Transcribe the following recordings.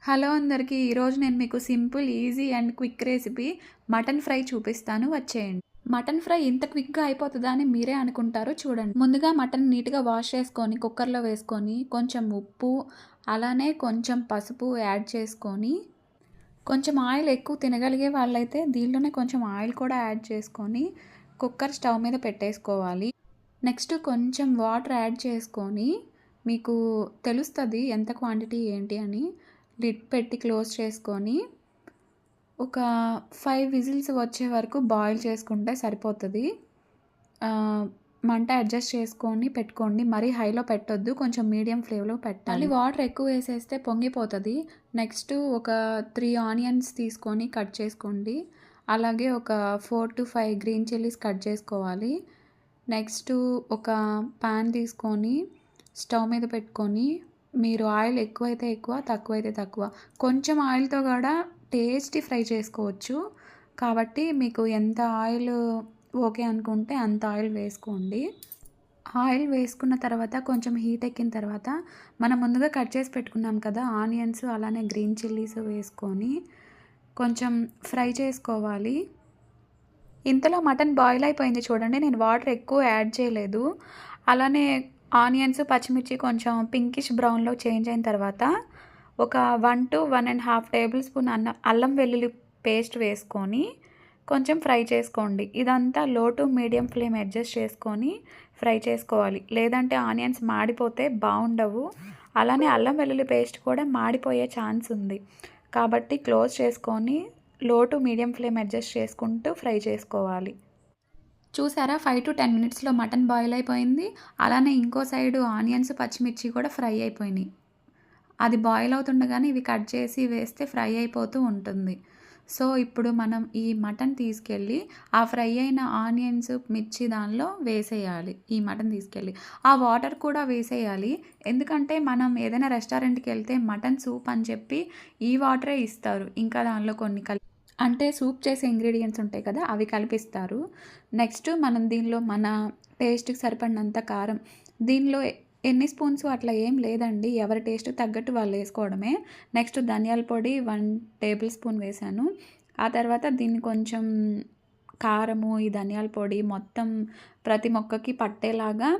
Hello అందరికీ! ఈరోజు నేను మీకు simple, easy and quick recipe mutton fry చూపిస్తాను వచ్చేయండి. మటన్ ఫ్రై ఇంత క్విక్‌గా అయిపోతదా అని మీరే అనుకుంటారు చూడండి. ముందుగా మటన్ నీట్‌గా వాష్ చేసుకొని కుక్కర్‌లో వేసుకొని కొంచెం ఉప్పు, అలానే కొంచెం పసుపు యాడ్ చేసుకొని, కొంచెం ఆయిల్ ఎక్కువ తినగలిగే వాళ్ళైతే దీనిలోనే కొంచెం ఆయిల్ కూడా యాడ్ చేసుకొని కుక్కర్ స్టవ్ మీద పెట్టేసుకోవాలి. నెక్స్ట్ కొంచెం వాటర్ యాడ్ చేసుకొని మీకు తెలుస్తుంది ఎంత క్వాంటిటీ ఏంటి అని. లిడ్ పెట్టి క్లోజ్ చేసుకొని ఒక 5 విజిల్స్ వచ్చే వరకు బాయిల్ చేసుకుంటే సరిపోతుంది. మంట అడ్జస్ట్ చేసుకొని పెట్టుకోండి. మరీ హైలో పెట్టొద్దు, కొంచెం మీడియం ఫ్లేమ్లో పెట్టాలి. వాటర్ ఎక్కువ వేసేస్తే పొంగిపోతుంది. నెక్స్ట్ ఒక 3 ఆనియన్స్ తీసుకొని కట్ చేసుకోండి. అలాగే ఒక 4 to 5 గ్రీన్ చిల్లీస్ కట్ చేసుకోవాలి. నెక్స్ట్ ఒక ప్యాన్ తీసుకొని స్టవ్ మీద పెట్టుకొని, మీరు ఆయిల్ ఎక్కువైతే ఎక్కువ, తక్కువైతే తక్కువ, కొంచెం ఆయిల్తో కూడా టేస్టీ ఫ్రై చేసుకోవచ్చు. కాబట్టి మీకు ఎంత ఆయిల్ ఓకే అనుకుంటే అంత ఆయిల్ వేసుకోండి. ఆయిల్ వేసుకున్న తర్వాత కొంచెం హీట్ ఎక్కిన తర్వాత మనం ముందుగా కట్ చేసి పెట్టుకున్నాం కదా ఆనియన్స్, అలానే గ్రీన్ చిల్లీస్ వేసుకొని కొంచెం ఫ్రై చేసుకోవాలి. ఇంతలో మటన్ బాయిల్ అయిపోయింది చూడండి. నేను వాటర్ ఎక్కువ యాడ్ చేయలేదు. అలానే ఆనియన్స్, పచ్చిమిర్చి కొంచెం పింకిష్ బ్రౌన్లో చేంజ్ అయిన తర్వాత ఒక 1 to 1.5 టేబుల్ స్పూన్ అల్లం వెల్లుల్లి పేస్ట్ వేసుకొని కొంచెం ఫ్రై చేసుకోండి. ఇదంతా లో టు మీడియం ఫ్లేమ్ అడ్జస్ట్ చేసుకొని ఫ్రై చేసుకోవాలి, లేదంటే ఆనియన్స్ మాడిపోతే బాగుండవు. అలానే అల్లం వెల్లుల్లి పేస్ట్ కూడా మాడిపోయే ఛాన్స్ ఉంది. కాబట్టి క్లోజ్ చేసుకొని లో టు మీడియం ఫ్లేమ్ అడ్జస్ట్ చేసుకుంటూ ఫ్రై చేసుకోవాలి. చూసారా 5 to 10 మినిట్స్లో మటన్ బాయిల్ అయిపోయింది. అలానే ఇంకో సైడు ఆనియన్స్, పచ్చిమిర్చి కూడా ఫ్రై అయిపోయినాయి. అది బాయిల్ అవుతుండగానే ఇవి కట్ చేసి వేస్తే ఫ్రై అయిపోతూ ఉంటుంది. సో ఇప్పుడు మనం ఈ మటన్ తీసుకెళ్ళి ఆ ఫ్రై అయిన ఆనియన్స్, మిర్చి దానిలో వేసేయాలి. ఈ మటన్ తీసుకెళ్ళి ఆ వాటర్ కూడా వేసేయాలి. ఎందుకంటే మనం ఏదైనా రెస్టారెంట్కి వెళ్తే మటన్ సూప్ అని చెప్పి ఈ వాటరే ఇస్తారు. ఇంకా దానిలో కొన్ని అంటే సూప్ చేసే ఇంగ్రీడియంట్స్ ఉంటాయి కదా, అవి కలిపిస్తారు. నెక్స్ట్ మనం దీనిలో మన టేస్ట్కి సరిపడినంత కారం, దీనిలో ఎన్ని స్పూన్స్ అట్లా ఏం లేదండి, ఎవరి టేస్ట్ తగ్గట్టు వాళ్ళు వేసుకోవడమే. నెక్స్ట్ ధనియాల పొడి 1 టేబుల్ స్పూన్ వేసాను. ఆ తర్వాత దీన్ని కొంచెం కారము, ఈ ధనియాల పొడి మొత్తం ప్రతి మొక్కకి పట్టేలాగా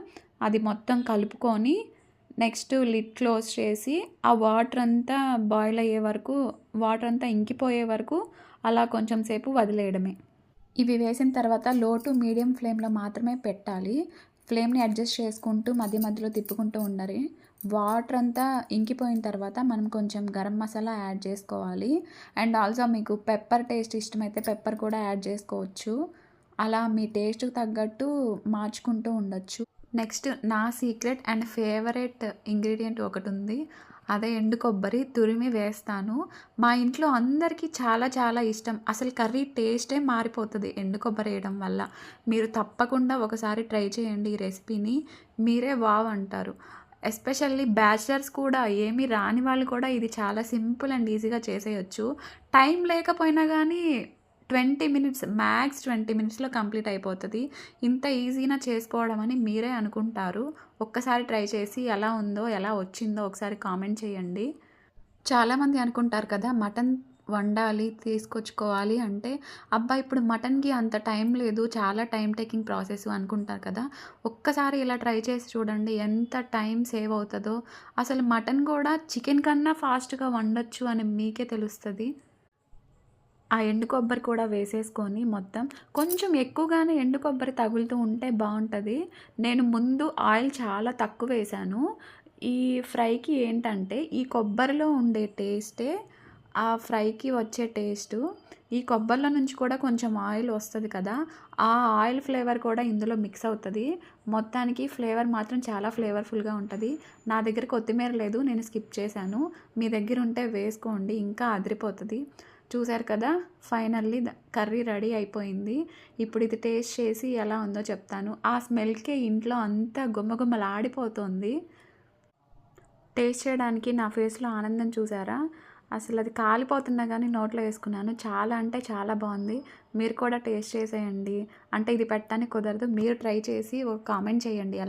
అది మొత్తం కలుపుకొని నెక్స్ట్ లిడ్ క్లోజ్ చేసి ఆ వాటర్ అంతా బాయిల్ అయ్యే వరకు, వాటర్ అంతా ఇంకిపోయే వరకు అలా కొంచెం సేపు వదిలేయడమే. ఇవి వేసిన తర్వాత లో టు మీడియం ఫ్లేమ్లో మాత్రమే పెట్టాలి. ఫ్లేమ్ని అడ్జస్ట్ చేసుకుంటూ మధ్య మధ్యలో తిప్పుకుంటూ ఉండాలి. వాటర్ అంతా ఇంకిపోయిన తర్వాత మనం కొంచెం గరం మసాలా యాడ్ చేసుకోవాలి. అండ్ ఆల్సో మీకు పెప్పర్ టేస్ట్ ఇష్టమైతే పెప్పర్ కూడా యాడ్ చేసుకోవచ్చు. అలా మీ టేస్ట్కి తగ్గట్టు మార్చుకుంటూ ఉండొచ్చు. నెక్స్ట్ నా సీక్రెట్ అండ్ ఫేవరెట్ ఇంగ్రీడియంట్ ఒకటి ఉంది. అదే ఎండు కొబ్బరి తురిమి వేస్తాను. మా ఇంట్లో అందరికీ చాలా చాలా ఇష్టం. అసలు కర్రీ టేస్టే మారిపోతుంది ఎండు కొబ్బరి వేయడం వల్ల. మీరు తప్పకుండా ఒకసారి ట్రై చేయండి ఈ రెసిపీని. మీరే వావ్ అంటారు. ఎస్పెషల్లీ బ్యాచిలర్స్ కూడా, ఏమీ రాని వాళ్ళు కూడా ఇది చాలా సింపుల్ అండ్ ఈజీగా చేసేయచ్చు. టైం లేకపోయినా కానీ 20 మినిట్స్, మ్యాక్స్ 20 మినిట్స్లో కంప్లీట్ అయిపోతుంది. ఇంత ఈజీగా చేసుకోవడం అని మీరే అనుకుంటారు. ఒక్కసారి ట్రై చేసి ఎలా ఉందో, ఎలా వచ్చిందో ఒకసారి కామెంట్ చేయండి. చాలామంది అనుకుంటారు కదా మటన్ వండాలి, తీసుకొచ్చుకోవాలి అంటే, అబ్బా ఇప్పుడు మటన్కి అంత టైం లేదు, చాలా టైం టేకింగ్ ప్రాసెస్ అనుకుంటారు కదా. ఒక్కసారి ఇలా ట్రై చేసి చూడండి, ఎంత టైం సేవ్ అవుతుందో. అసలు మటన్ కూడా చికెన్ కన్నా ఫాస్ట్గా వండొచ్చు అని మీకే తెలుస్తుంది. ఆ ఎండు కొబ్బరి కూడా వేసేసుకొని మొత్తం కొంచెం ఎక్కువగానే ఎండు కొబ్బరి తగులుతూ ఉంటే బాగుంటుంది. నేను ముందు ఆయిల్ చాలా తక్కువ వేసాను. ఈ ఫ్రైకి ఏంటంటే ఈ కొబ్బరిలో ఉండే టేస్టే ఆ ఫ్రైకి వచ్చే టేస్టు. ఈ కొబ్బరిలో నుంచి కూడా కొంచెం ఆయిల్ వస్తుంది కదా, ఆ ఆయిల్ ఫ్లేవర్ కూడా ఇందులో మిక్స్ అవుతుంది. మొత్తానికి ఫ్లేవర్ మాత్రం చాలా ఫ్లేవర్ఫుల్గా ఉంటుంది. నా దగ్గర కొత్తిమీర లేదు, నేను స్కిప్ చేశాను. మీ దగ్గర ఉంటే వేసుకోండి, ఇంకా అదిరిపోతుంది. చూసారు కదా, ఫైనల్లీ కర్రీ రెడీ అయిపోయింది. ఇప్పుడు ఇది టేస్ట్ చేసి ఎలా ఉందో చెప్తాను. ఆ స్మెల్కే ఇంట్లో అంతా గుమ్మగుమ్మలాడిపోతుంది. టేస్ట్ చేయడానికి నా ఫేస్లో ఆనందం చూసారా? అసలు అది కాలిపోతున్నా కానీ నోట్లో వేసుకున్నాను. చాలా అంటే చాలా బాగుంది. మీరు కూడా టేస్ట్ చేసేయండి. అంటే ఇది పెట్టడానికి కుదరదు, మీరు ట్రై చేసి ఒక కామెంట్ చేయండి ఎలా